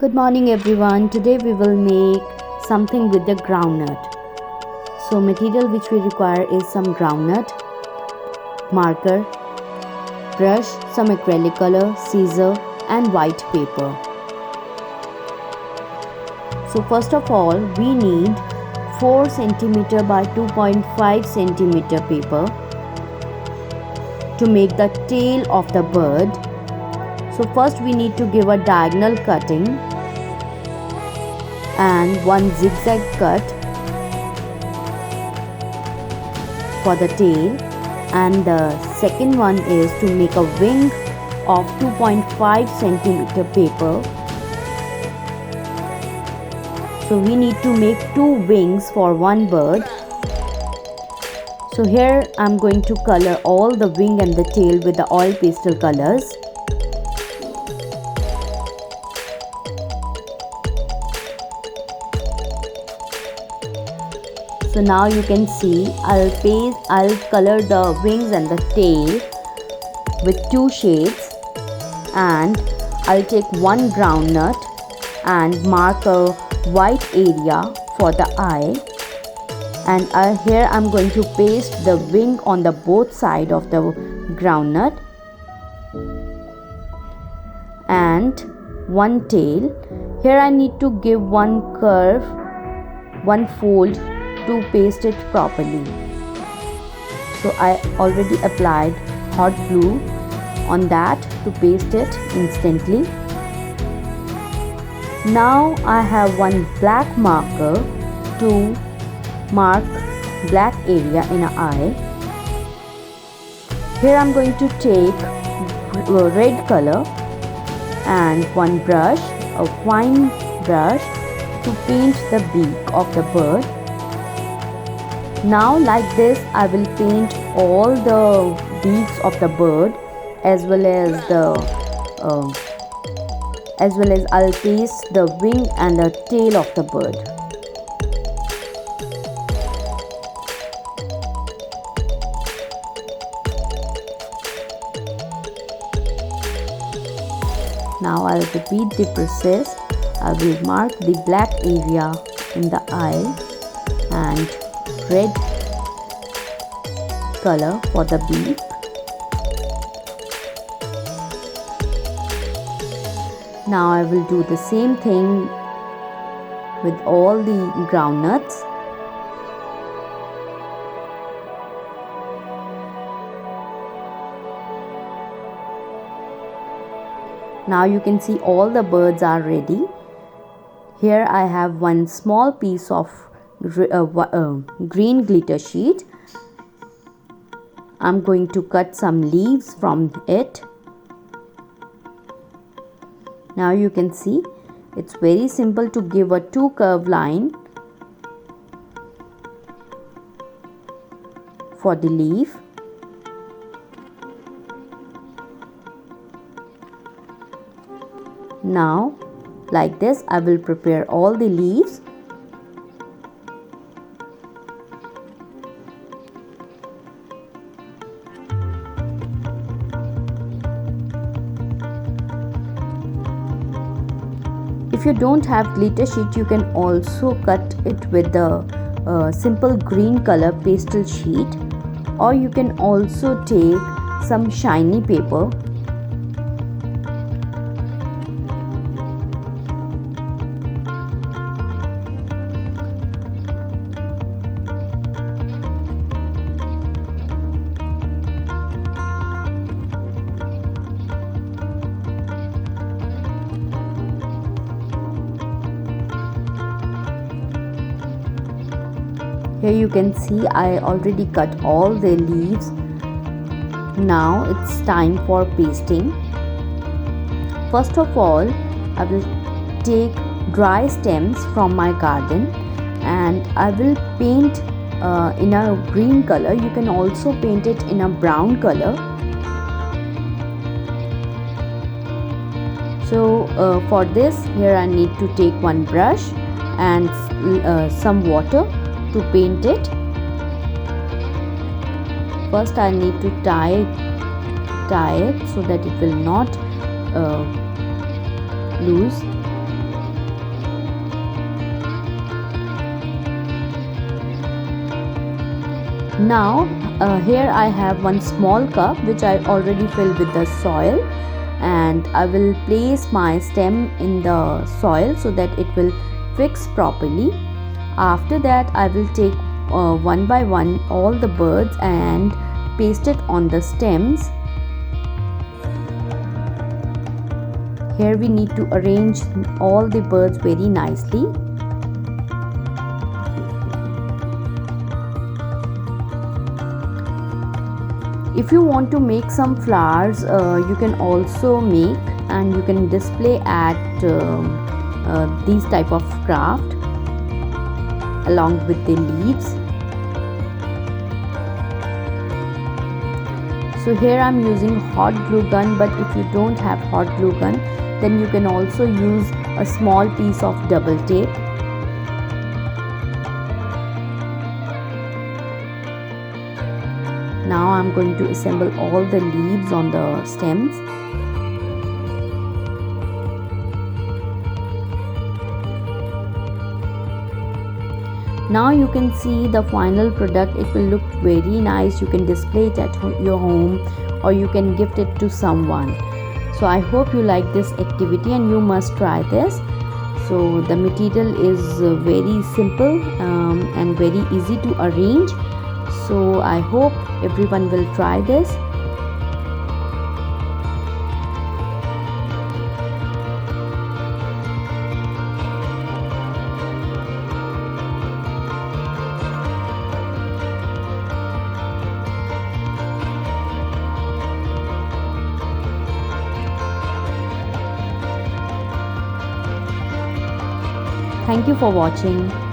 Good morning everyone. Today we will make something with the groundnut. So material which we require is some groundnut, marker, brush, some acrylic color, scissor and white paper. So first of all we need 4 cm by 2.5 cm paper to make the tail of the bird. So first we need to give a diagonal cutting and one zigzag cut for the tail, and the second one is to make a wing of 2.5 cm paper. So we need to make 2 wings for one bird. So here I'm going to color all the wing and the tail with the oil pastel colors. So now you can see I'll color the wings and the tail with 2 shades, and I'll take one groundnut and mark a white area for the eye, and here I'm going to paste the wing on the both side of the groundnut and one tail. Here I need to give one curve, one fold to paste it properly. So I already applied hot glue on that to paste it instantly. Now I have one black marker to mark black area in an eye. Here I'm going to take red color and one brush, a fine brush, to paint the beak of the bird. Now like this I will paint all the beaks of the bird as well as I'll paste the wing and the tail of the bird. Now I'll repeat the process. I will mark the black area in the eye and red color for the beak. Now I will do the same thing with all the groundnuts. Now you can see all the birds are ready. Here I have one small piece of green glitter sheet. I'm going to cut some leaves from it. Now you can see it's very simple to give a 2 curve line for the leaf. Now like this I will prepare all the leaves. If you don't have glitter sheet, you can also cut it with the simple green color pastel sheet, or you can also take some shiny paper. Here you can see I already cut all the leaves. Now it's time for pasting. First of all, I will take dry stems from my garden and I will paint in a green color. You can also paint it in a brown color. So for this, here I need to take one brush and some water to paint it. First I need to tie it so that it will not loose. Now here I have one small cup which I already filled with the soil, and I will place my stem in the soil so that it will fix properly. After that I will take one by one all the birds and paste it on the stems. Here we need to arrange all the birds very nicely. If you want to make some flowers, you can also make, and you can display at these type of craft along with the leaves. So here I'm using hot glue gun, but if you don't have hot glue gun, then you can also use a small piece of double tape. Now I'm going to assemble all the leaves on the stems. Now you can see the final product. It will look very nice. You can display it at your home, or you can gift it to someone. So I hope you like this activity and you must try this. So the material is very simple and very easy to arrange. So I hope everyone will try this. Thank you for watching.